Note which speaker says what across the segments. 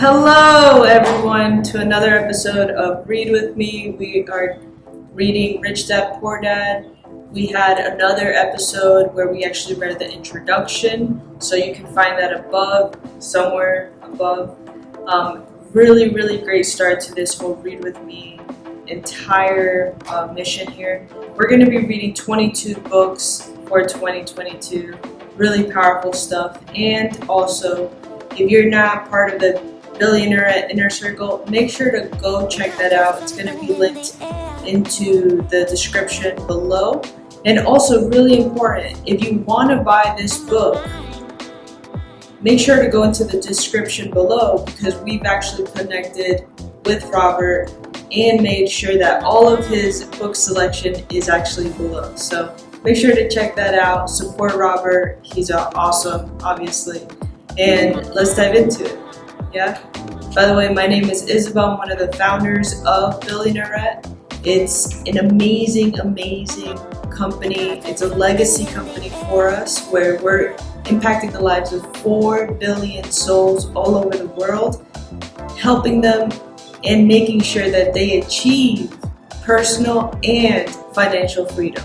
Speaker 1: Hello everyone to another episode of Read With Me. We are reading Rich Dad Poor Dad. We had another episode where we actually read the introduction, so you can find that somewhere above. Really great start to this whole Read With Me entire mission here. We're going to be reading 22 books for 2022. Really powerful stuff. And also, if you're not part of the Billionaire at Inner Circle, make sure to go check that out. It's going to be linked into the description below. And also, really important, if you want to buy this book, make sure to go into the description below, because we've actually connected with Robert and made sure that all of his book selection is actually below. So make sure to check that out. Support Robert. He's awesome, obviously. And let's dive into it. Yeah. By the way, my name is Isabel. I'm one of the founders of Billionaire. It's an amazing company. It's a legacy company for us where we're impacting the lives of 4 billion souls all over the world, helping them and making sure that they achieve personal and financial freedom.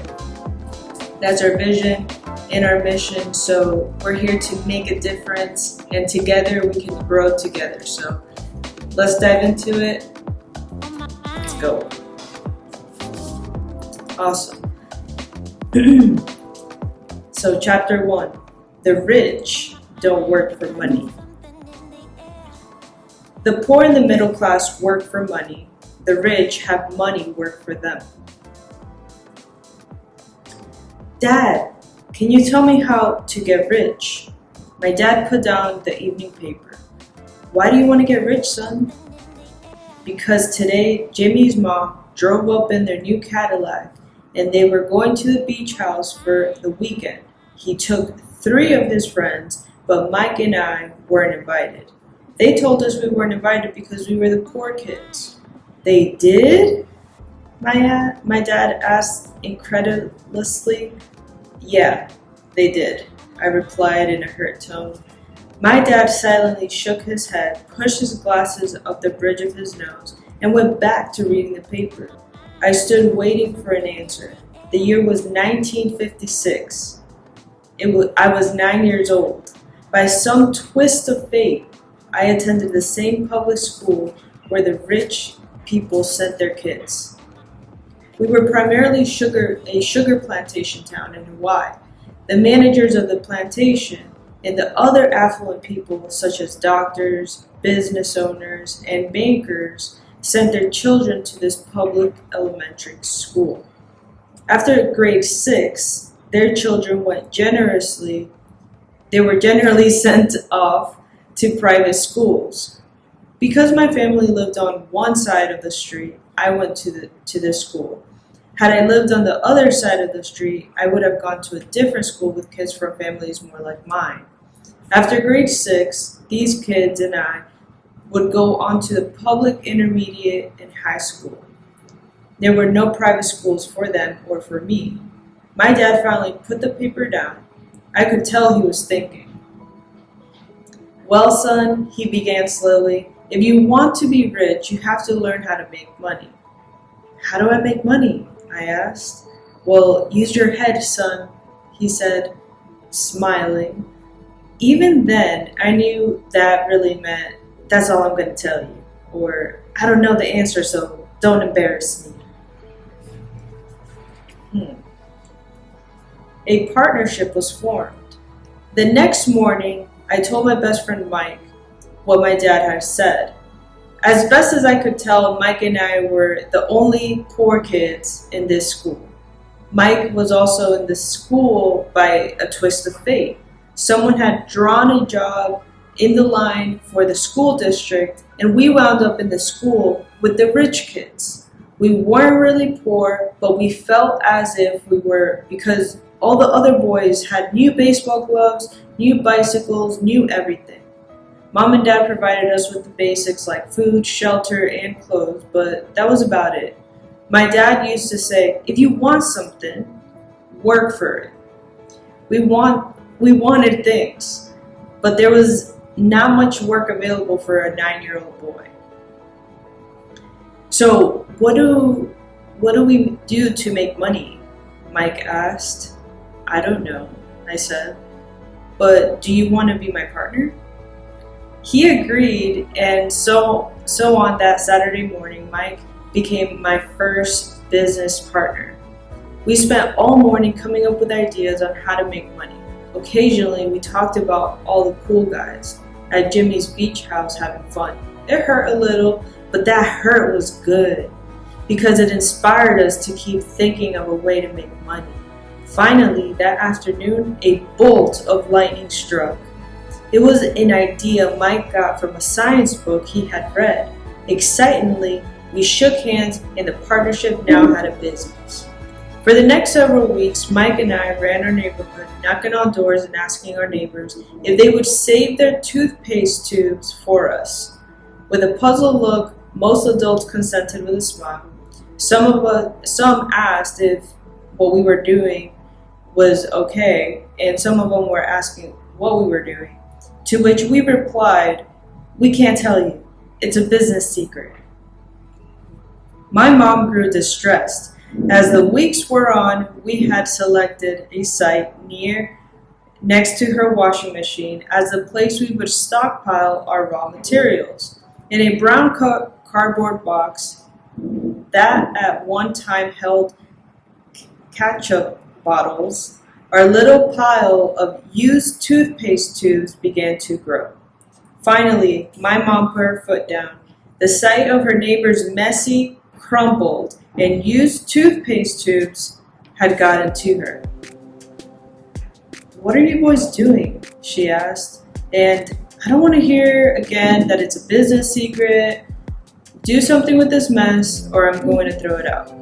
Speaker 1: That's our vision and our mission. So we're here to make a difference, and together we can grow together. So let's dive into it. Let's go. Awesome. So chapter 1, the rich don't work for money. The poor and the middle class work for money. The rich have money work for them. Dad, can you tell me how to get rich? My dad put down the evening paper. Why do you want to get rich, son? Because today, Jimmy's mom drove up in their new Cadillac and they were going to the beach house for the weekend. He took 3 of his friends, but Mike and I weren't invited. They told us we weren't invited because we were the poor kids. They did? My dad asked incredulously. Yeah, they did, I replied in a hurt tone. My dad silently shook his head, pushed his glasses up the bridge of his nose, and went back to reading the paper. I stood waiting for an answer. The year was 1956. I was 9 years old. By some twist of fate, I attended the same public school where the rich people sent their kids. We were primarily a sugar plantation town in Hawaii. The managers of the plantation and the other affluent people, such as doctors, business owners, and bankers, sent their children to this public elementary school. After grade 6, their children were generally sent off to private schools. Because my family lived on one side of the street, I went to this school. Had I lived on the other side of the street, I would have gone to a different school with kids from families more like mine. After grade 6, these kids and I would go on to the public intermediate and high school. There were no private schools for them or for me. My dad finally put the paper down. I could tell he was thinking. Well, son, he began slowly, if you want to be rich, you have to learn how to make money. How do I make money? I asked. Well, use your head, son, he said, smiling. Even then, I knew that really meant, that's all I'm going to tell you. Or, I don't know the answer, so don't embarrass me. A partnership was formed. The next morning, I told my best friend Mike what my dad had said. As best as I could tell, Mike and I were the only poor kids in this school. Mike was also in the school by a twist of fate. Someone had drawn a job in the line for the school district, and we wound up in the school with the rich kids. We weren't really poor, but we felt as if we were, because all the other boys had new baseball gloves, new bicycles, new everything. Mom and Dad provided us with the basics like food, shelter, and clothes, but that was about it. My dad used to say, if you want something, work for it. We wanted things, but there was not much work available for a 9-year-old boy. So what do we do to make money? Mike asked. I don't know, I said. But do you want to be my partner? He agreed, and so on that Saturday morning, Mike became my first business partner. We spent all morning coming up with ideas on how to make money. Occasionally, we talked about all the cool guys at Jimmy's beach house having fun. It hurt a little, but that hurt was good because it inspired us to keep thinking of a way to make money. Finally, that afternoon, a bolt of lightning struck. It was an idea Mike got from a science book he had read. Excitingly, we shook hands and the partnership now had a business. For the next several weeks, Mike and I ran our neighborhood, knocking on doors and asking our neighbors if they would save their toothpaste tubes for us. With a puzzled look, most adults consented with a smile. Some asked if what we were doing was okay, and some of them were asking what we were doing. To which we replied, "We can't tell you. It's a business secret." My mom grew distressed. As the weeks wore on, we had selected a site next to her washing machine as the place we would stockpile our raw materials. In a brown cardboard box that at one time held ketchup bottles, our little pile of used toothpaste tubes began to grow. Finally, my mom put her foot down. The sight of her neighbor's messy, crumpled, and used toothpaste tubes had gotten to her. "What are you boys doing?" she asked. "And I don't want to hear again that it's a business secret. Do something with this mess or I'm going to throw it out."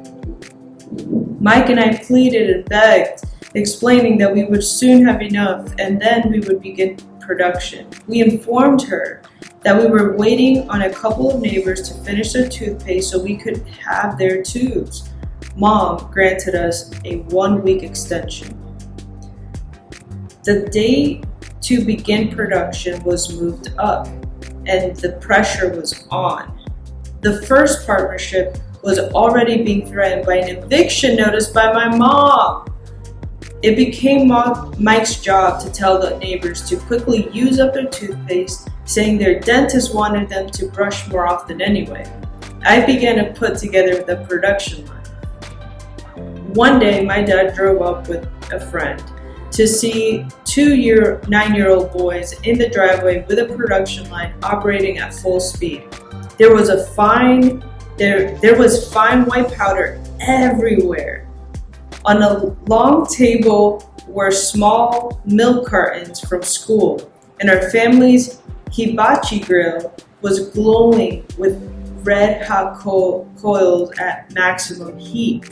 Speaker 1: Mike and I pleaded and begged, explaining that we would soon have enough and then we would begin production. We informed her that we were waiting on a couple of neighbors to finish their toothpaste so we could have their tubes. Mom granted us a 1-week extension. The date to begin production was moved up and the pressure was on. The first partnership was already being threatened by an eviction notice by my mom. It became Mike's job to tell the neighbors to quickly use up their toothpaste, saying their dentist wanted them to brush more often anyway. I began to put together the production line. One day, my dad drove up with a friend to see 9-year-old boys in the driveway with a production line operating at full speed. There was fine white powder everywhere. On a long table were small milk cartons from school, and our family's hibachi grill was glowing with red-hot coals at maximum heat.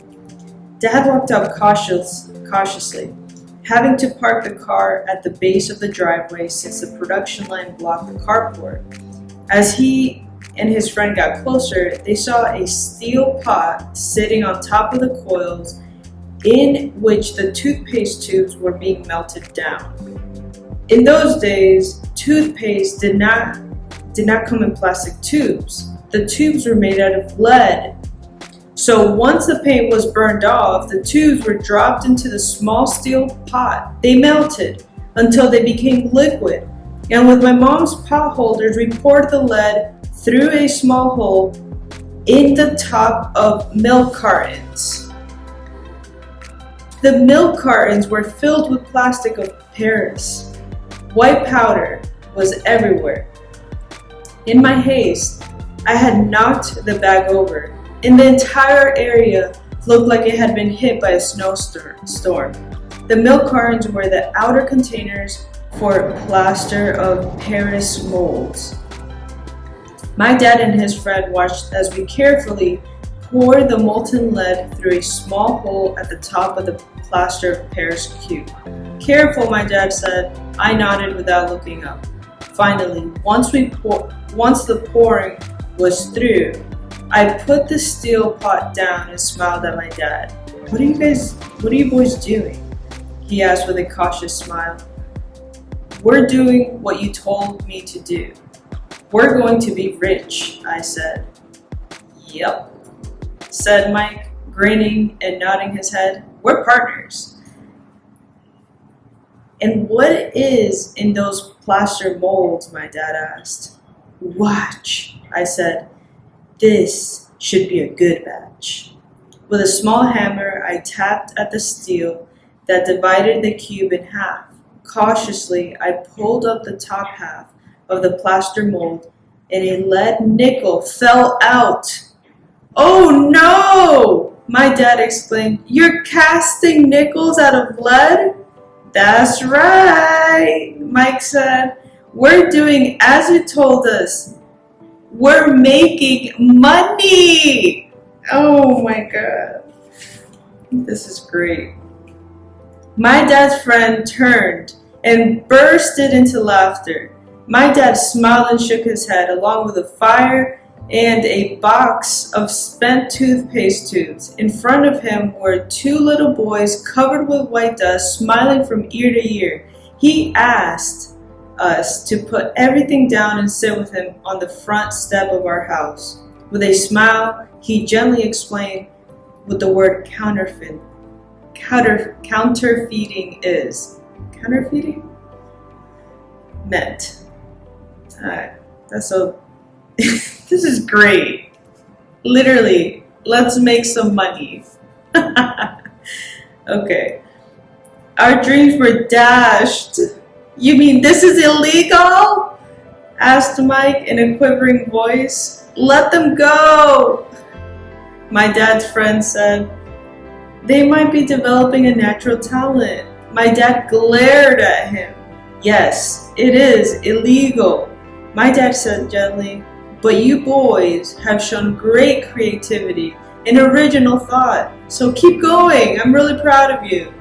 Speaker 1: Dad walked up cautiously, having to park the car at the base of the driveway since the production line blocked the carport. As he and his friend got closer, they saw a steel pot sitting on top of the coils in which the toothpaste tubes were being melted down. In those days, toothpaste did not come in plastic tubes. The tubes were made out of lead. So once the paint was burned off, the tubes were dropped into the small steel pot. They melted until they became liquid. And with my mom's pot holders, we poured the lead through a small hole in the top of milk cartons. The milk cartons were filled with plastic of Paris. White powder was everywhere. In my haste, I had knocked the bag over, and the entire area looked like it had been hit by a snowstorm. The milk cartons were the outer containers for plaster of Paris molds. My dad and his friend watched as we carefully poured the molten lead through a small hole at the top of the plaster of Paris cube. "Careful," my dad said. I nodded without looking up. Finally, once the pouring was through, I put the steel pot down and smiled at my dad. What are you boys doing?" he asked with a cautious smile. We're doing what you told me to do. We're going to be rich, I said. Yep, said Mike, grinning and nodding his head. We're partners. And what is in those plaster molds, my dad asked. Watch, I said. This should be a good batch. With a small hammer, I tapped at the steel that divided the cube in half. Cautiously, I pulled up the top half of the plaster mold, and a lead nickel fell out. Oh no! My dad exclaimed. You're casting nickels out of lead? That's right, Mike said. We're doing as you told us. We're making money! Oh my God. This is great. My dad's friend turned and bursted into laughter. My dad smiled and shook his head, along with a fire and a box of spent toothpaste tubes. In front of him were two little boys covered with white dust, smiling from ear to ear. He asked us to put everything down and sit with him on the front step of our house. With a smile, he gently explained what the word counterfeiting is. Counterfeiting? Meant. That's so... This is great. Literally, let's make some money. Okay. Our dreams were dashed. You mean this is illegal? Asked Mike in a quivering voice. Let them go. My dad's friend said, they might be developing a natural talent. My dad glared at him. Yes, it is illegal. My dad said gently, but you boys have shown great creativity and original thought. So keep going. I'm really proud of you.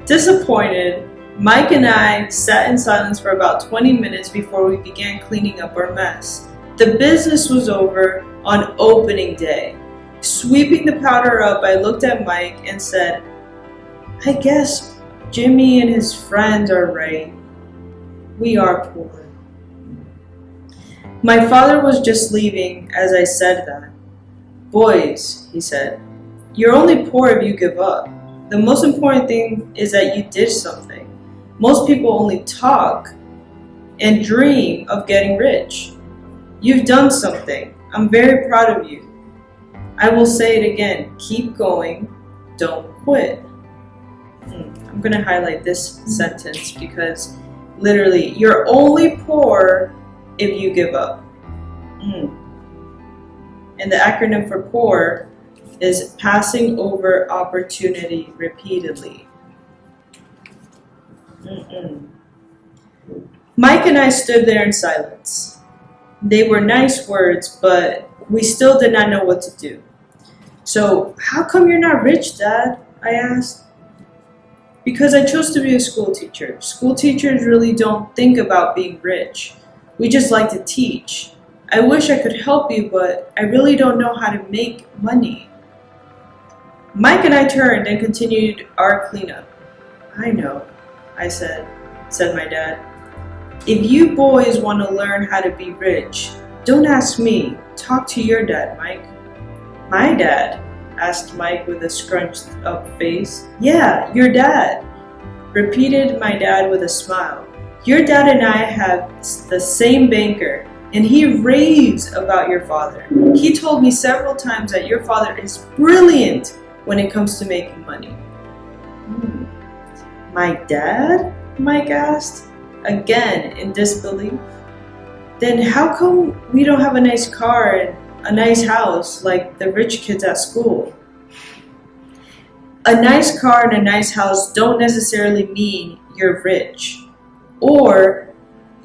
Speaker 1: Disappointed, Mike and I sat in silence for about 20 minutes before we began cleaning up our mess. The business was over on opening day. Sweeping the powder up, I looked at Mike and said, I guess Jimmy and his friends are right. We are poor. My father was just leaving as I said that. Boys, he said, you're only poor if you give up. The most important thing is that you did something. Most people only talk and dream of getting rich. You've done something. I'm very proud of you. I will say it again. Keep going. Don't quit. I'm going to highlight this sentence because literally, you're only poor if you give up. And the acronym for poor is passing over opportunity repeatedly. Mike and I stood there in silence. They were nice words, but we still did not know what to do. So, how come you're not rich, Dad? I asked. Because I chose to be a school teacher. School teachers really don't think about being rich. We just like to teach. I wish I could help you, but I really don't know how to make money. Mike and I turned and continued our cleanup. I know, I said my dad. If you boys want to learn how to be rich, don't ask me. Talk to your dad, Mike. My dad? Asked Mike with a scrunched up face. Yeah, your dad, repeated my dad with a smile. Your dad and I have the same banker, and he raves about your father. He told me several times that your father is brilliant when it comes to making money. My dad? Mike asked, again in disbelief. Then how come we don't have a nice car and a nice house like the rich kids at school? A nice car and a nice house don't necessarily mean you're rich or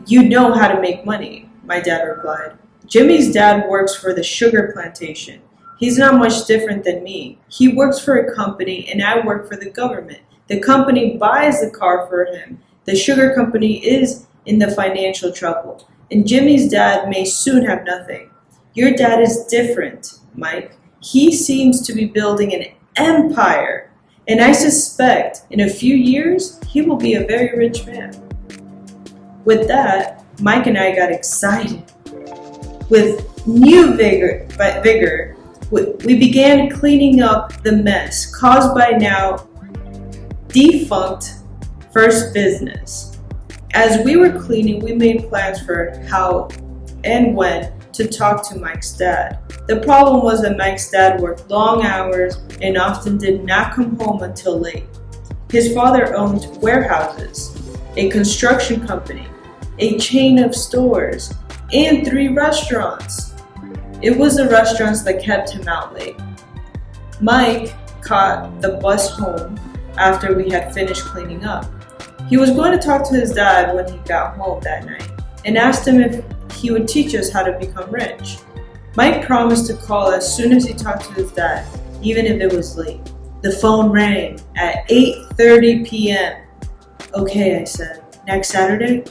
Speaker 1: you know how to make money, my dad replied. Jimmy's dad works for the sugar plantation. He's not much different than me. He works for a company and I work for the government. The company buys the car for him. The sugar company is in the financial trouble. And Jimmy's dad may soon have nothing. Your dad is different, Mike. He seems to be building an empire. And I suspect in a few years, he will be a very rich man. With that, Mike and I got excited. With new vigor, we began cleaning up the mess caused by now defunct First Business. As we were cleaning, we made plans for how and when to talk to Mike's dad. The problem was that Mike's dad worked long hours and often did not come home until late. His father owned warehouses, a construction company, a chain of stores, and 3 restaurants. It was the restaurants that kept him out late. Mike caught the bus home after we had finished cleaning up. He was going to talk to his dad when he got home that night and asked him if he would teach us how to become rich. Mike promised to call as soon as he talked to his dad, even if it was late. The phone rang at 8:30 p.m. Okay, I said. Next Saturday?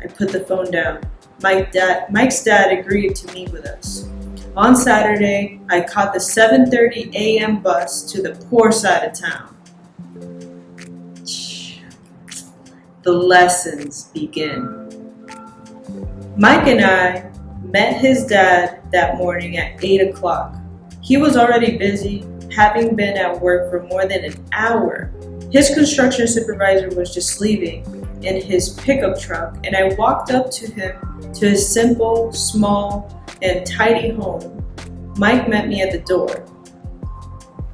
Speaker 1: I put the phone down. Mike's dad agreed to meet with us. On Saturday, I caught the 7:30 a.m. bus to the poor side of town. The lessons begin. Mike and I met his dad that morning at 8 o'clock. He was already busy, having been at work for more than an hour. His construction supervisor was just leaving in his pickup truck, and I walked up to him to his simple, small, and tidy home. Mike met me at the door.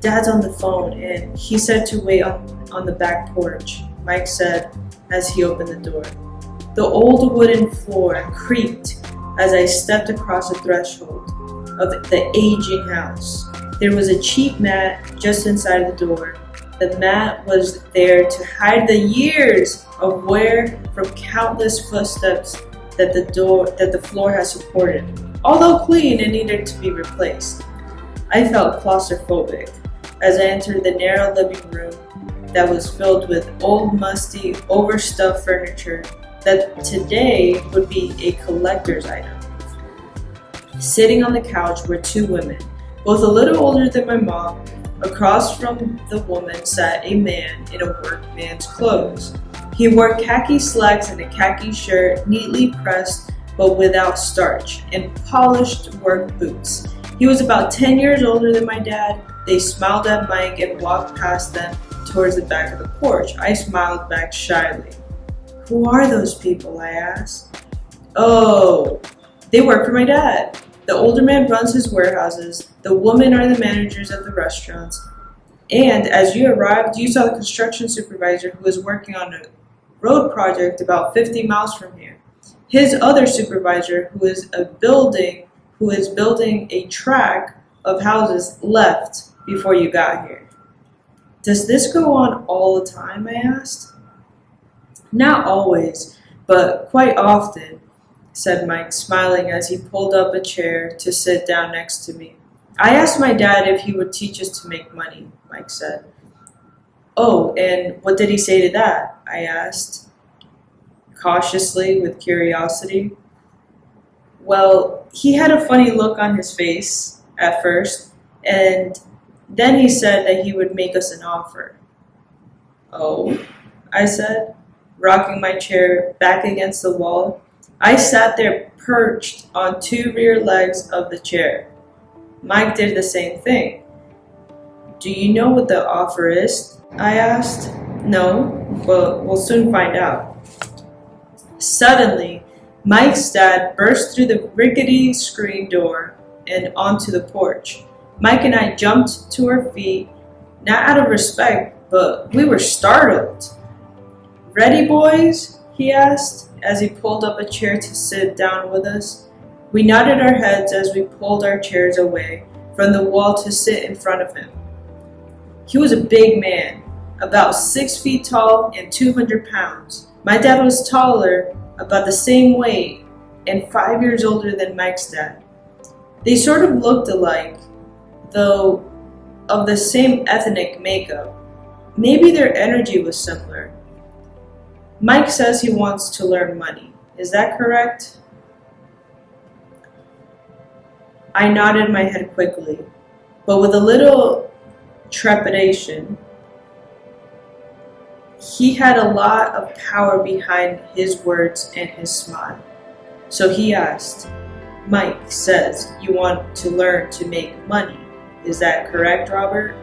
Speaker 1: Dad's on the phone, and he said to wait on the back porch, Mike said as he opened the door. The old wooden floor creaked as I stepped across the threshold of the aging house. There was a cheap mat just inside the door. The mat was there to hide the years of wear from countless footsteps that the floor has supported. Although clean, it needed to be replaced. I felt claustrophobic as I entered the narrow living room that was filled with old, musty, overstuffed furniture that today would be a collector's item. Sitting on the couch were 2 women, both a little older than my mom. Across from the woman sat a man in a workman's clothes. He wore khaki slacks and a khaki shirt, neatly pressed but without starch, and polished work boots. He was about 10 years older than my dad. They smiled at Mike and walked past them towards the back of the porch. I smiled back shyly. Who are those people? I asked. Oh, they work for my dad. The older man runs his warehouses. The women are the managers of the restaurants. And as you arrived, you saw the construction supervisor who was working on a road project about 50 miles from here. His other supervisor, who is building a track of houses, left before you got here. Does this go on all the time? I asked. Not always, but quite often, said Mike, smiling as he pulled up a chair to sit down next to me. I asked my dad if he would teach us to make money, Mike said. Oh, and what did he say to that? I asked, cautiously with curiosity. Well, he had a funny look on his face at first, and then he said that he would make us an offer. Oh, I said, rocking my chair back against the wall. I sat there perched on 2 rear legs of the chair. Mike did the same thing. Do you know what the offer is? I asked. No, but we'll soon find out. Suddenly, Mike's dad burst through the rickety screen door and onto the porch. Mike and I jumped to our feet, not out of respect, but we were startled. Ready, boys? He asked as he pulled up a chair to sit down with us. We nodded our heads as we pulled our chairs away from the wall to sit in front of him. He was a big man, about 6 feet tall and 200 pounds. My dad was taller, about the same weight, and 5 years older than Mike's dad. They sort of looked alike, though of the same ethnic makeup. Maybe their energy was similar. Mike says he wants to learn money. Is that correct? I nodded my head quickly, but with a little trepidation. He had a lot of power behind his words and his smile. So he asked, Mike says you want to learn to make money. Is that correct, Robert?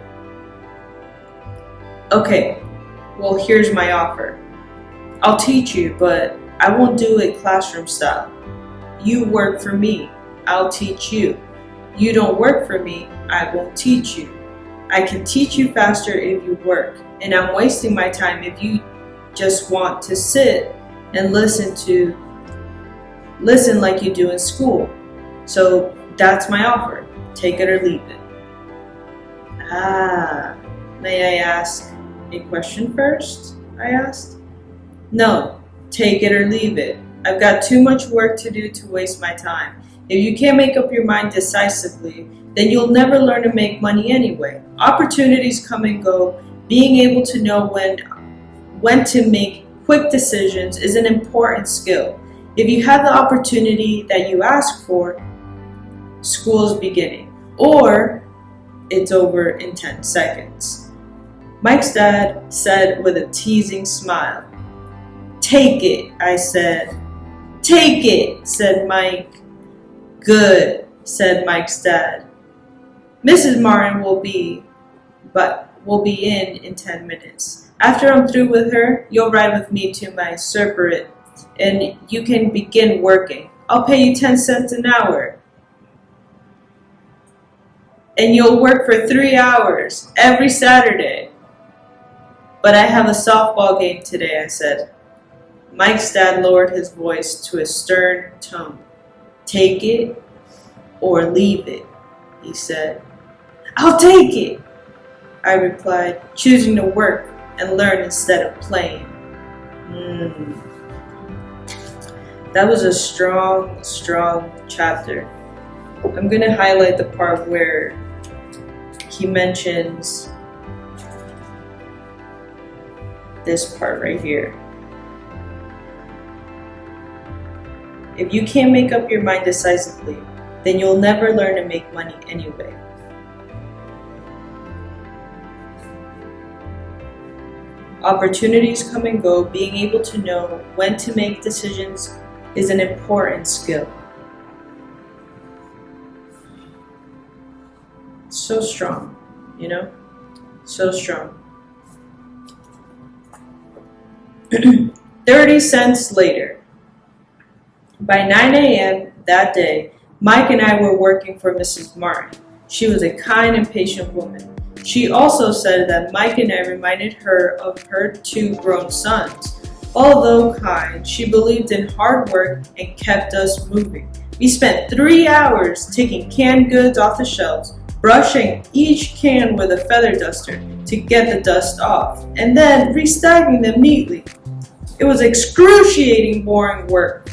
Speaker 1: Okay, well, here's my offer. I'll teach you, but I won't do it classroom style. You work for me, I'll teach you. You don't work for me, I won't teach you. I can teach you faster if you work, and I'm wasting my time if you just want to sit and listen like you do in school. So that's my offer. Take it or leave it. May I ask a question first? I asked. No, take it or leave it. I've got too much work to do to waste my time. If you can't make up your mind decisively, then you'll never learn to make money anyway. Opportunities come and go. Being able to know when to make quick decisions is an important skill. If you have the opportunity that you ask for, school's beginning, or it's over in 10 seconds. Mike's dad said with a teasing smile. Take it, I said. Take it, said Mike. Good, said Mike's dad. Mrs. Martin will be in 10 minutes. After I'm through with her, you'll ride with me to my Serpent and you can begin working. I'll pay you 10 cents an hour. And you'll work for 3 hours every Saturday. But I have a softball game today, I said. Mike's dad lowered his voice to a stern tone. Take it or leave it, he said. I'll take it, I replied, choosing to work and learn instead of playing. That was a strong chapter. I'm going to highlight the part where he mentions this part right here. If you can't make up your mind decisively, then you'll never learn to make money anyway. Opportunities come and go. Being able to know when to make decisions is an important skill. So strong, you know? So strong. 30 cents later. By 9 a.m. that day, Mike and I were working for Mrs. Martin. She was a kind and patient woman. She also said that Mike and I reminded her of her 2 grown sons. Although kind, she believed in hard work and kept us moving. We spent 3 hours taking canned goods off the shelves, brushing each can with a feather duster to get the dust off, and then restacking them neatly. It was excruciating, boring work.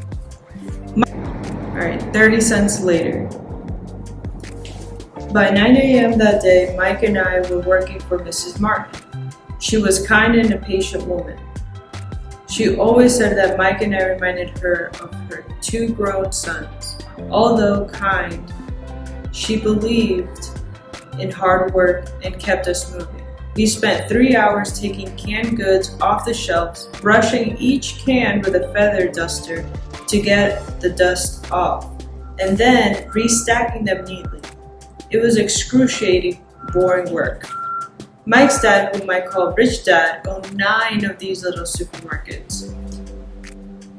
Speaker 1: Alright, 30 cents later. By 9 a.m. that day, Mike and I were working for Mrs. Martin. She was kind and a patient woman. She always said that Mike and I reminded her of her 2 grown sons. Although kind, she believed in hard work and kept us moving. We spent 3 hours taking canned goods off the shelves, brushing each can with a feather duster to get the dust off, and then restacking them neatly. It was excruciating, boring work. Mike's dad, whom I call Rich Dad, owned 9 of these little supermarkets,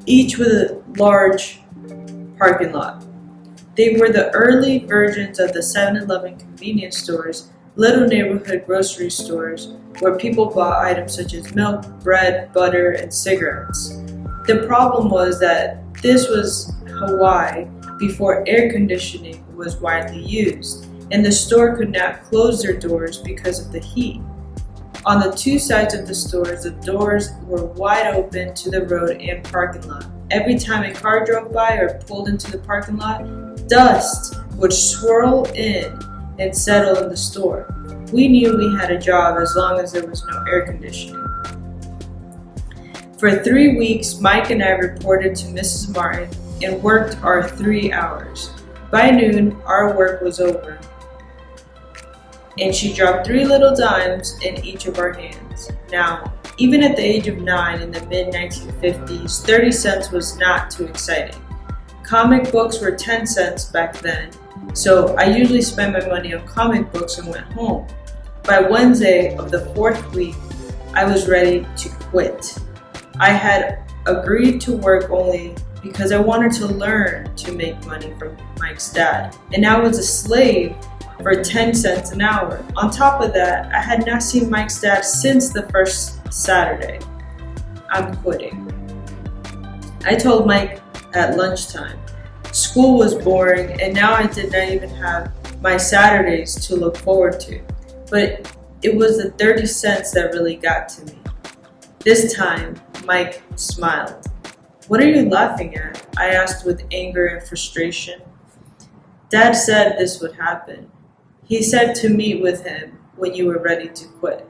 Speaker 1: each with a large parking lot. They were the early versions of the 7-Eleven convenience stores, little neighborhood grocery stores where people bought items such as milk, bread, butter, and cigarettes. The problem was that this was Hawaii before air conditioning was widely used, and the store could not close their doors because of the heat. On the 2 sides of the stores, the doors were wide open to the road and parking lot. Every time a car drove by or pulled into the parking lot, dust would swirl in and settle in the store. We knew we had a job as long as there was no air conditioning. For 3 weeks, Mike and I reported to Mrs. Martin and worked our 3 hours. By noon, our work was over, and she dropped 3 little dimes in each of our hands. Now, Even at the age of 9 in the mid-1950s, 30 cents was not too exciting. Comic books were 10 cents back then, so I usually spent my money on comic books and went home. By Wednesday of the 4th week, I was ready to quit. I had agreed to work only because I wanted to learn to make money from Mike's dad, and I was a slave for 10 cents an hour. On top of that, I had not seen Mike's dad since the first Saturday. I'm quitting. I told Mike at lunchtime. School was boring, and now I did not even have my Saturdays to look forward to. But it was the 30 cents that really got to me. This time, Mike smiled. "What are you laughing at?" I asked with anger and frustration. "Dad said this would happen. He said to meet with him when you were ready to quit."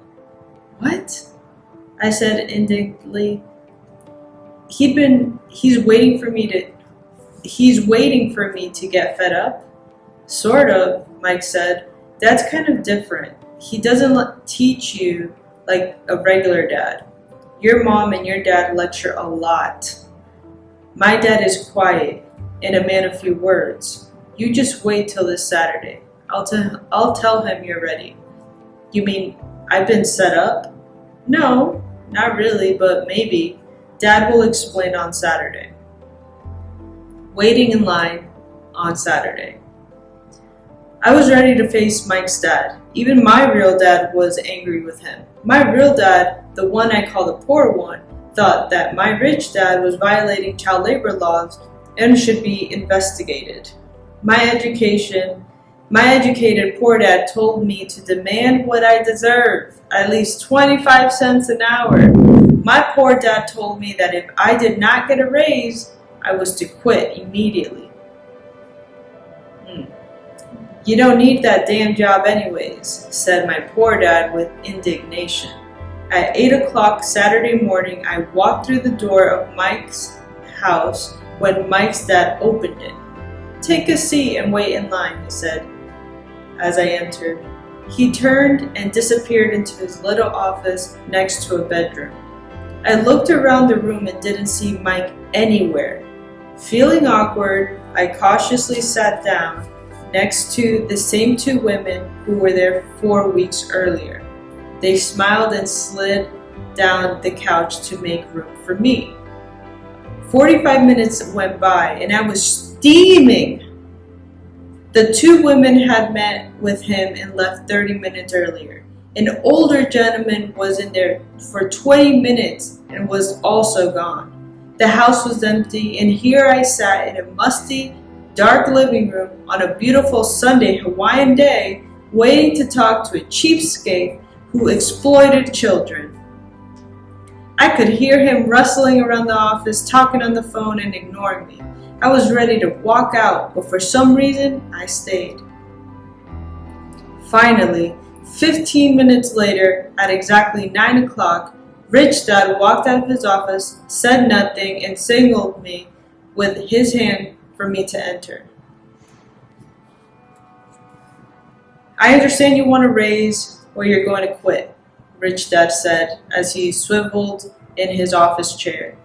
Speaker 1: "What?" I said indignantly. He's waiting for me to get fed up." "Sort of," Mike said. "That's kind of different. He doesn't teach you like a regular dad. Your mom and your dad lecture a lot. My dad is quiet and a man of few words. You just wait till this Saturday. I'll tell him you're ready." "You mean I've been set up?" "No, not really, but maybe. Dad will explain on Saturday." Waiting in line on Saturday. I was ready to face Mike's dad. Even my real dad was angry with him. My real dad, the one I call the poor one, thought that my rich dad was violating child labor laws and should be investigated. My educated poor dad told me to demand what I deserve, at least 25 cents an hour. My poor dad told me that if I did not get a raise, I was to quit immediately. "You don't need that damn job anyways," said my poor dad with indignation. At 8 o'clock Saturday morning, I walked through the door of Mike's house when Mike's dad opened it. "Take a seat and wait in line," he said as I entered. He turned and disappeared into his little office next to a bedroom. I looked around the room and didn't see Mike anywhere. Feeling awkward, I cautiously sat down next to the same 2 women who were there 4 weeks earlier. They smiled and slid down the couch to make room for me. 45 minutes went by and I was steaming. The 2 women had met with him and left 30 minutes earlier. An older gentleman was in there for 20 minutes and was also gone. The house was empty, and here I sat in a musty, dark living room on a beautiful Sunday Hawaiian day, waiting to talk to a cheapskate who exploited children. I could hear him rustling around the office, talking on the phone and ignoring me. I was ready to walk out, but for some reason, I stayed. Finally, 15 minutes later, at exactly 9 o'clock, Rich Dad walked out of his office, said nothing, and signaled me with his hand for me to enter. "I understand you want a raise or you're going to quit," Rich Dad said as he swiveled in his office chair.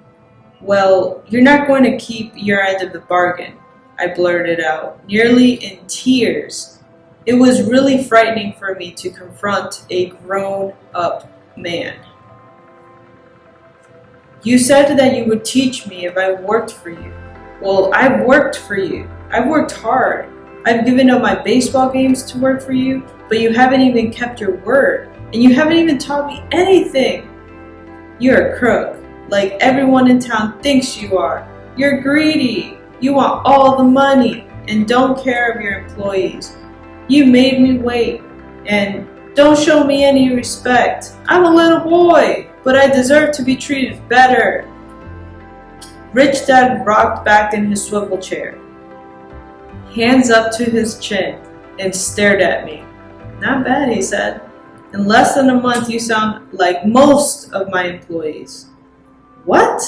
Speaker 1: "Well, you're not going to keep your end of the bargain," I blurted out, nearly in tears. It was really frightening for me to confront a grown-up man. "You said that you would teach me if I worked for you." "Well, I've worked for you. I've worked hard. I've given up my baseball games to work for you, but you haven't even kept your word, and you haven't even taught me anything. You're a crook, like everyone in town thinks you are. You're greedy. You want all the money and don't care of your employees. You made me wait and don't show me any respect. I'm a little boy, but I deserve to be treated better." Rich Dad rocked back in his swivel chair, hands up to his chin, and stared at me. "Not bad," he said. "In less than a month, you sound like most of my employees." "What?"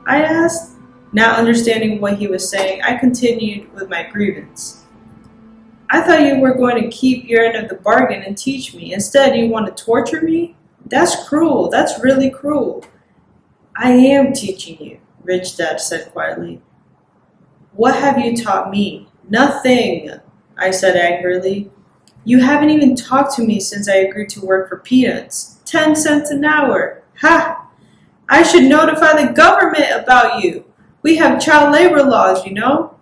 Speaker 1: I asked. Not understanding what he was saying, I continued with my grievance. "I thought you were going to keep your end of the bargain and teach me. Instead, you want to torture me? That's cruel. That's really cruel. I am teaching you, Rich Dad said quietly. What have you taught me? Nothing, I said angrily. You haven't even talked to me since I agreed to work for peanuts. 10 cents an hour. Ha! I should notify the government about you. We have child labor laws, you know.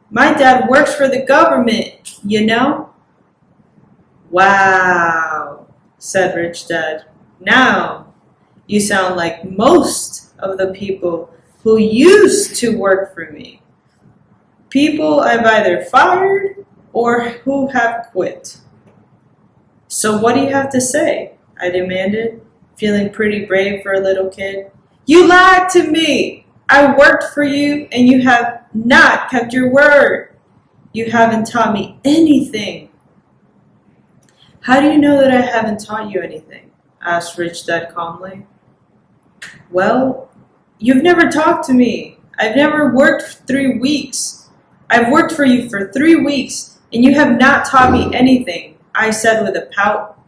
Speaker 1: My dad works for the government, you know. Wow, said Rich Dad. Now you sound like most of the people who used to work for me. People I've either fired or who have quit. So what do you have to say? I demanded, feeling pretty brave for a little kid. You lied to me. I worked for you and you have not kept your word. You haven't taught me anything. How do you know that I haven't taught you anything? Asked Rich Dad calmly. Well, you've never talked to me. I've never worked for 3 weeks. I've worked for you for 3 weeks and you have not taught me anything, I said with a pout.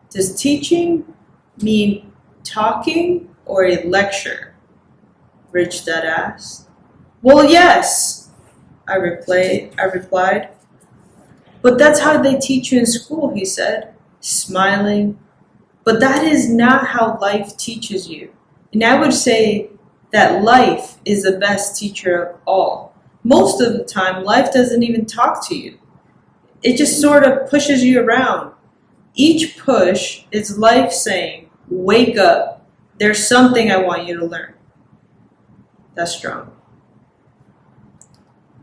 Speaker 1: Does teaching mean talking or a lecture? Rich Dad asked. Well, yes, I replied. But that's how they teach you in school, he said, smiling. But that is not how life teaches you. And I would say that life is the best teacher of all. Most of the time, life doesn't even talk to you. It just sort of pushes you around. Each push is life saying, wake up, there's something I want you to learn. That's strong.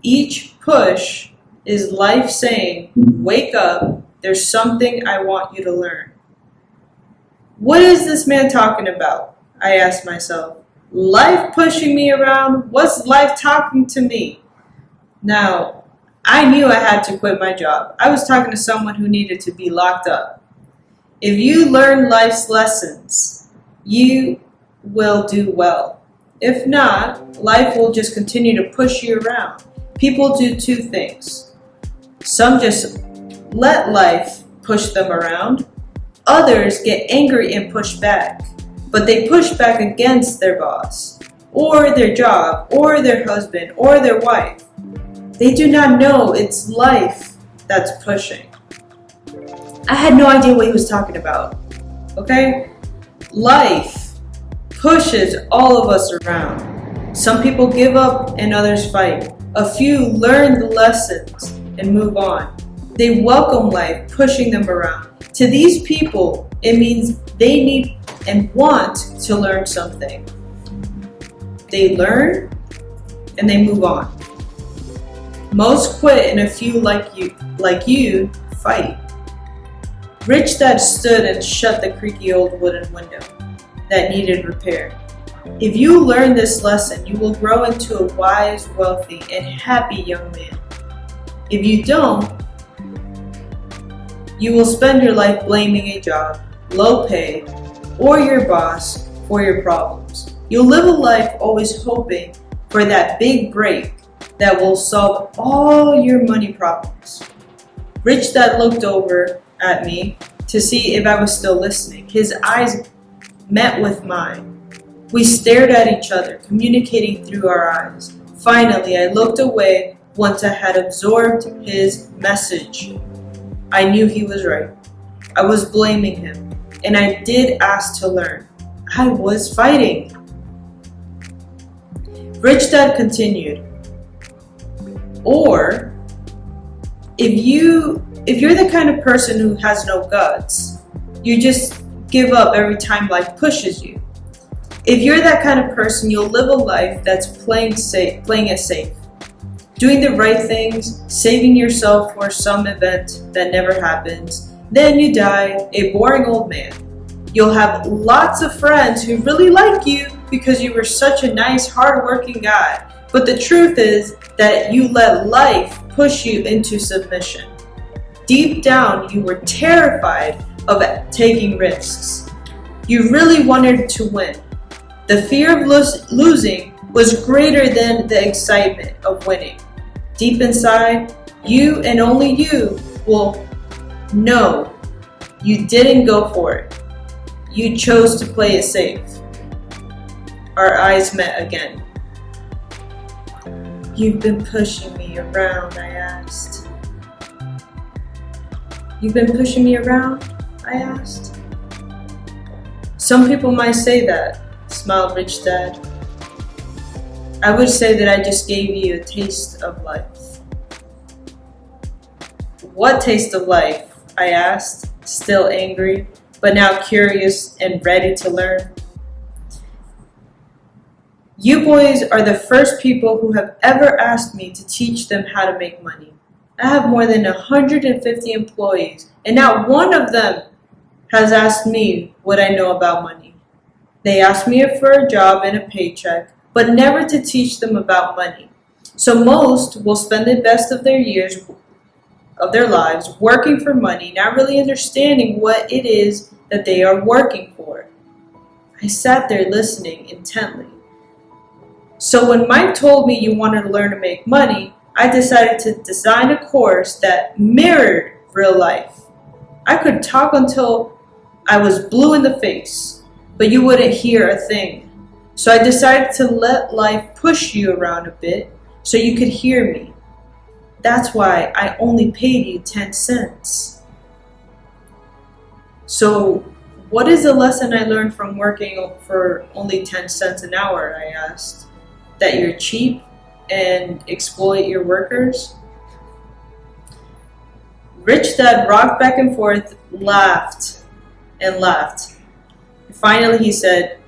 Speaker 1: Each push is life saying, wake up, there's something I want you to learn. What is this man talking about? I asked myself. Life pushing me around? What's life talking to me? Now, I knew I had to quit my job. I was talking to someone who needed to be locked up. If you learn life's lessons, you will do well. If not, life will just continue to push you around. People do 2 things. Some just let life push them around. Others get angry and push back, but they push back against their boss, or their job, or their husband, or their wife. They do not know it's life that's pushing. I had no idea what he was talking about, okay? Life pushes all of us around. Some people give up and others fight. A few learn the lessons and move on. They welcome life pushing them around. To these people, it means they need and want to learn something. They learn and they move on. Most quit and a few like you fight. Rich Dad stood and shut the creaky old wooden window that needed repair. If you learn this lesson, you will grow into a wise, wealthy, and happy young man. If you don't, you will spend your life blaming a job, low pay, or your boss for your problems. You'll live a life always hoping for that big break that will solve all your money problems. Rich Dad looked over at me to see if I was still listening. His eyes met with mine. We stared at each other, communicating through our eyes. Finally, I looked away once I had absorbed his message. I knew he was right. I was blaming him, and I did ask to learn. I was fighting. Rich Dad continued. Or, if you're the kind of person who has no guts, you just give up every time life pushes you. If you're that kind of person, you'll live a life that's playing it safe. Doing the right things, saving yourself for some event that never happens. Then you die, a boring old man. You'll have lots of friends who really like you because you were such a nice, hard-working guy. But the truth is that you let life push you into submission. Deep down, you were terrified of taking risks. You really wanted to win. The fear of losing was greater than the excitement of winning. Deep inside, you and only you will know you didn't go for it. You chose to play it safe. Our eyes met again. You've been pushing me around, I asked. You've been pushing me around, I asked. Some people might say that, smiled Rich Dad. I would say that I just gave you a taste of life. What taste of life? I asked, still angry, but now curious and ready to learn. You boys are the first people who have ever asked me to teach them how to make money. I have more than 150 employees, and not one of them has asked me what I know about money. They ask me for a job and a paycheck, but never to teach them about money. So most will spend the best of their years of their lives working for money, not really understanding what it is that they are working for. I sat there listening intently. So when Mike told me you wanted to learn to make money, I decided to design a course that mirrored real life. I could talk until I was blue in the face, but you wouldn't hear a thing. So I decided to let life push you around a bit so you could hear me. That's why I only paid you 10 cents. So what is the lesson I learned from working for only 10 cents an hour, I asked? That you're cheap and exploit your workers? Rich Dad rocked back and forth, laughed and laughed. Finally he said,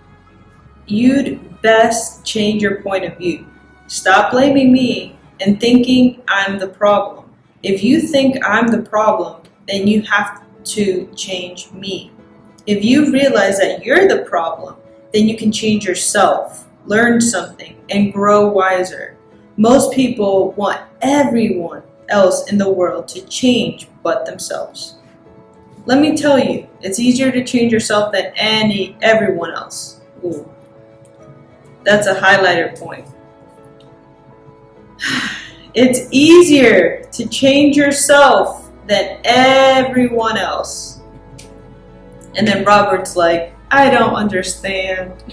Speaker 1: you'd best change your point of view. Stop blaming me and thinking I'm the problem. If you think I'm the problem, then you have to change me. If you realize that you're the problem, then you can change yourself, learn something, and grow wiser. Most people want everyone else in the world to change but themselves. Let me tell you, it's easier to change yourself than everyone else. Ooh, that's a highlighter point. It's easier to change yourself than everyone else. And then Robert's like, I don't understand.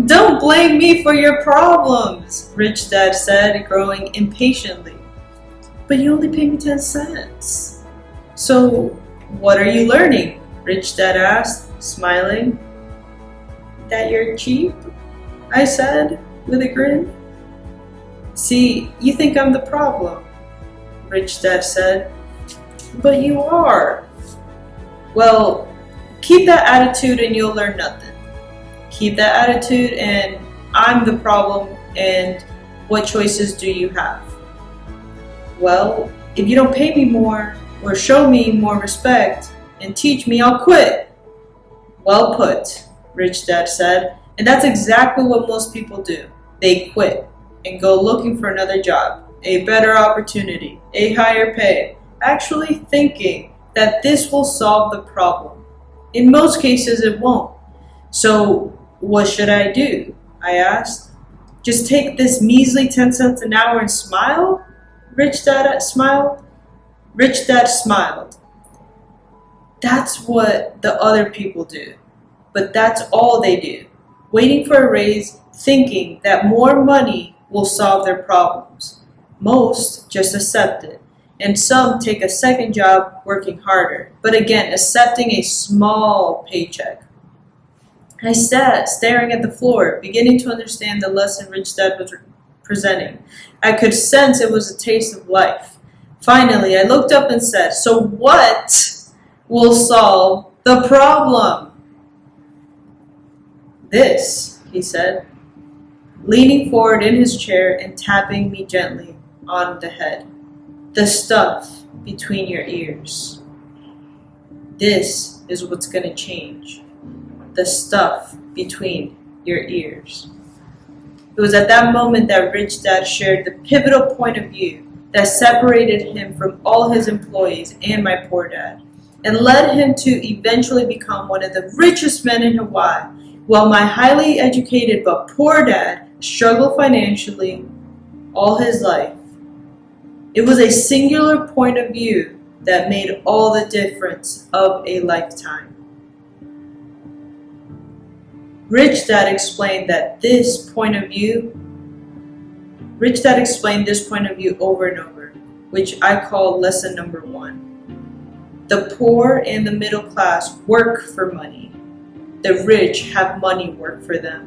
Speaker 1: Don't blame me for your problems, Rich Dad said, growing impatiently. But you only paid me 10 cents. So what are you learning? Rich Dad asked, smiling. That you're cheap? I said, with a grin. See, you think I'm the problem, Rich Dad said. But you are. Well, keep that attitude and you'll learn nothing. Keep that attitude and I'm the problem, and what choices do you have? Well, if you don't pay me more or show me more respect and teach me, I'll quit. Well put, Rich Dad said, and that's exactly what most people do. They quit and go looking for another job, a better opportunity, a higher pay, actually thinking that this will solve the problem. In most cases, it won't. So what should I do? I asked. Just take this measly 10 cents an hour and smile? Rich Dad smiled. Rich Dad smiled. That's what the other people do. But that's all they do. Waiting for a raise, thinking that more money will solve their problems. Most just accept it. And some take a second job working harder. But again, accepting a small paycheck. I sat staring at the floor, beginning to understand the lesson Rich Dad was presenting. I could sense it was a taste of life. Finally, I looked up and said, so what will solve the problem? This, he said, leaning forward in his chair and tapping me gently on the head. The stuff between your ears. This is what's going to change. The stuff between your ears. It was at that moment that Rich Dad shared the pivotal point of view that separated him from all his employees and my poor dad, and led him to eventually become one of the richest men in Hawaii, while my highly educated but poor dad struggled financially all his life. It was a singular point of view that made all the difference of a lifetime. Rich Dad explained this point of view over and over, which I call lesson number 1. The poor and the middle class work for money. The rich have money work for them.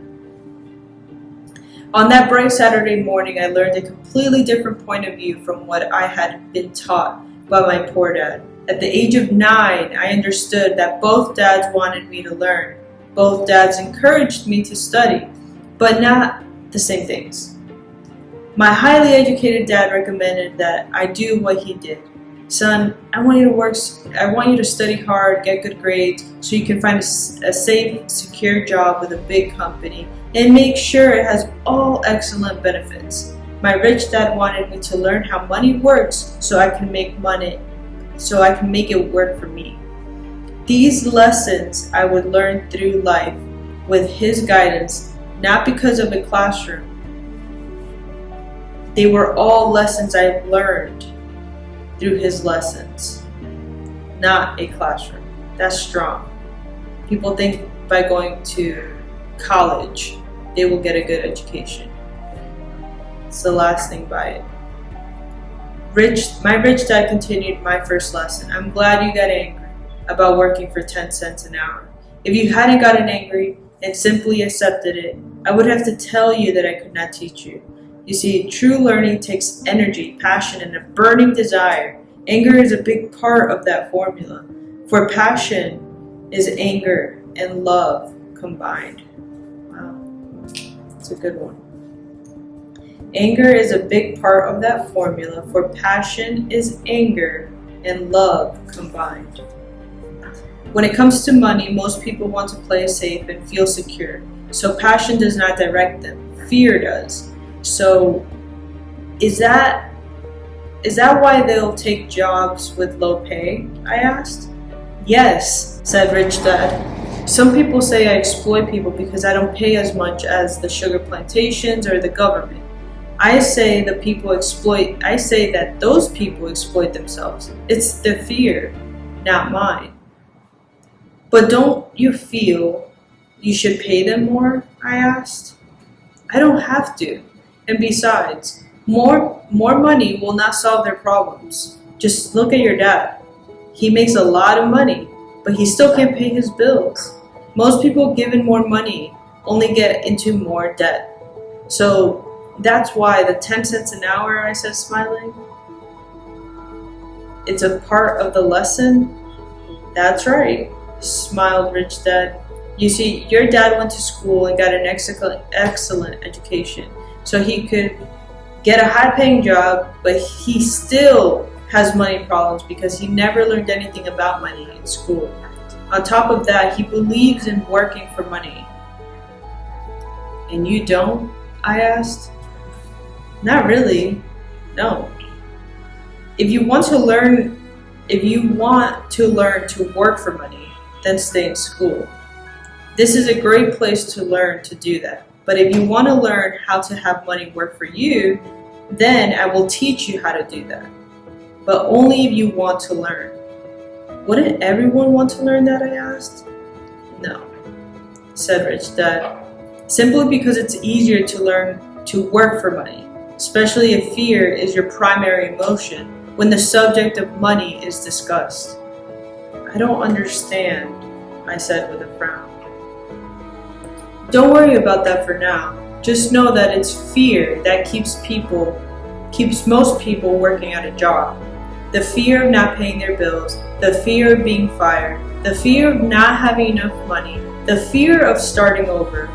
Speaker 1: On that bright Saturday morning, I learned a completely different point of view from what I had been taught by my poor dad. At the age of 9, I understood that both dads wanted me to learn. Both dads encouraged me to study, but not the same things. My highly educated dad recommended that I do what he did. Son, I want you to study hard, get good grades, so you can find a safe, secure job with a big company, and make sure it has all excellent benefits. My rich dad wanted me to learn how money works so I can make it work for me. These lessons I would learn through life with his guidance, not because of a classroom. They were all lessons I learned through his lessons, not a classroom. That's strong. People think by going to college, they will get a good education. It's the last thing by it. My rich dad continued my first lesson. I'm glad you got angry about working for 10 cents an hour. If you hadn't gotten angry and simply accepted it, I would have to tell you that I could not teach you. You see, true learning takes energy, passion, and a burning desire. Anger is a big part of that formula. For passion is anger and love combined. Wow, that's a good one. Anger is a big part of that formula. For passion is anger and love combined. When it comes to money, most people want to play it safe and feel secure. So passion does not direct them. Fear does. So is that why they'll take jobs with low pay? I asked. Yes, said Rich Dad. Some people say I exploit people because I don't pay as much as the sugar plantations or the government. I say that those people exploit themselves. It's the fear, not mine. But don't you feel you should pay them more? I asked. I don't have to. And besides, more money will not solve their problems. Just look at your dad. He makes a lot of money, but he still can't pay his bills. Most people given more money only get into more debt. So that's why the 10 cents an hour, I said, smiling. It's a part of the lesson. That's right, smiled Rich Dad. You see, your dad went to school and got an excellent education, so he could get a high-paying job, but he still has money problems because he never learned anything about money in school. On top of that, he believes in working for money. And you don't? I asked. Not really, no. If you want to learn to work for money, then stay in school. This is a great place to learn to do that. But if you want to learn how to have money work for you, then I will teach you how to do that. But only if you want to learn. Wouldn't everyone want to learn that, I asked? No, said Rich Dad. Simply because it's easier to learn to work for money, especially if fear is your primary emotion when the subject of money is discussed. I don't understand, I said with a frown. Don't worry about that for now. Just know that it's fear that keeps most people working at a job. The fear of not paying their bills, the fear of being fired, the fear of not having enough money, the fear of starting over.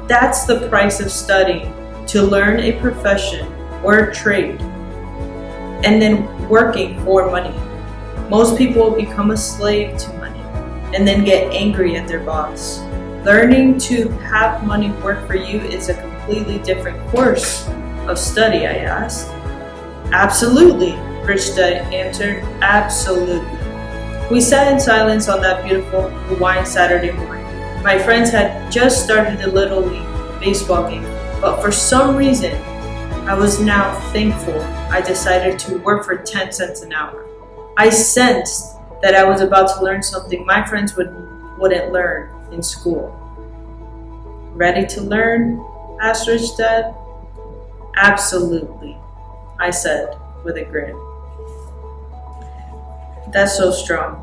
Speaker 1: That's the price of studying, to learn a profession or a trade, and then working for money. Most people become a slave to money and then get angry at their boss. Learning to have money work for you is a completely different course of study, I asked. Absolutely, Rich Dad answered. Absolutely. We sat in silence on that beautiful Hawaiian Saturday morning. My friends had just started a Little League baseball game, but for some reason, I was now thankful I decided to work for 10 cents an hour. I sensed that I was about to learn something my friends wouldn't learn in school. Ready to learn? Asked Rich Dad. Absolutely, I said with a grin. That's so strong.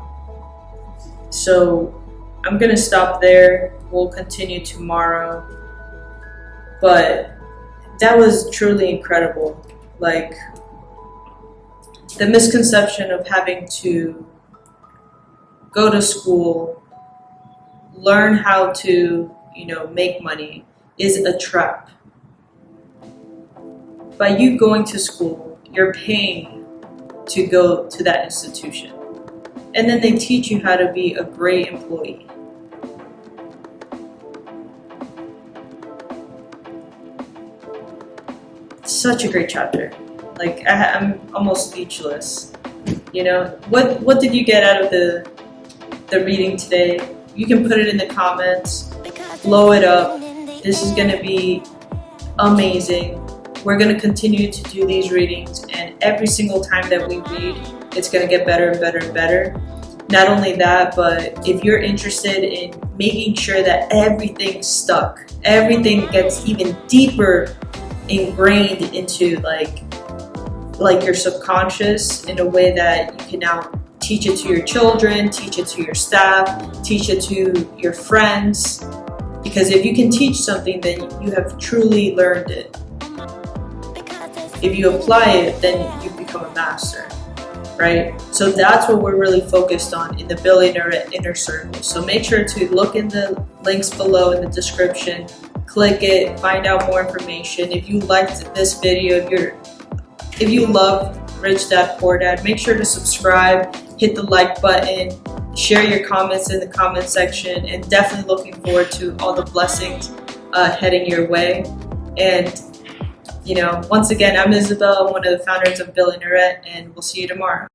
Speaker 1: So I'm gonna stop there. We'll continue tomorrow. But that was truly incredible. Like, the misconception of having to go to school, learn how to, make money is a trap. By you going to school, you're paying to go to that institution. And then they teach you how to be a great employee. Such a great chapter. Like, I'm almost speechless. What did you get out of the reading today? You can put it in the comments. Blow it up. This is gonna be amazing. We're gonna continue to do these readings, and every single time that we read, it's gonna get better and better and better. Not only that, but if you're interested in making sure that everything's stuck, everything gets even deeper ingrained into like your subconscious in a way that you can now teach it to your children, teach it to your staff, teach it to your friends. Because if you can teach something, then you have truly learned it. If you apply it, then you become a master, right? So that's what we're really focused on in the Billionaire Inner Circle. So make sure to look in the links below in the description, click it, find out more information. If you liked this video, if you love Rich Dad Poor Dad, make sure to subscribe, hit the like button, share your comments in the comment section, and definitely looking forward to all the blessings heading your way. And once again, I'm Isabel. I'm one of the founders of Billionaire, and we'll see you tomorrow.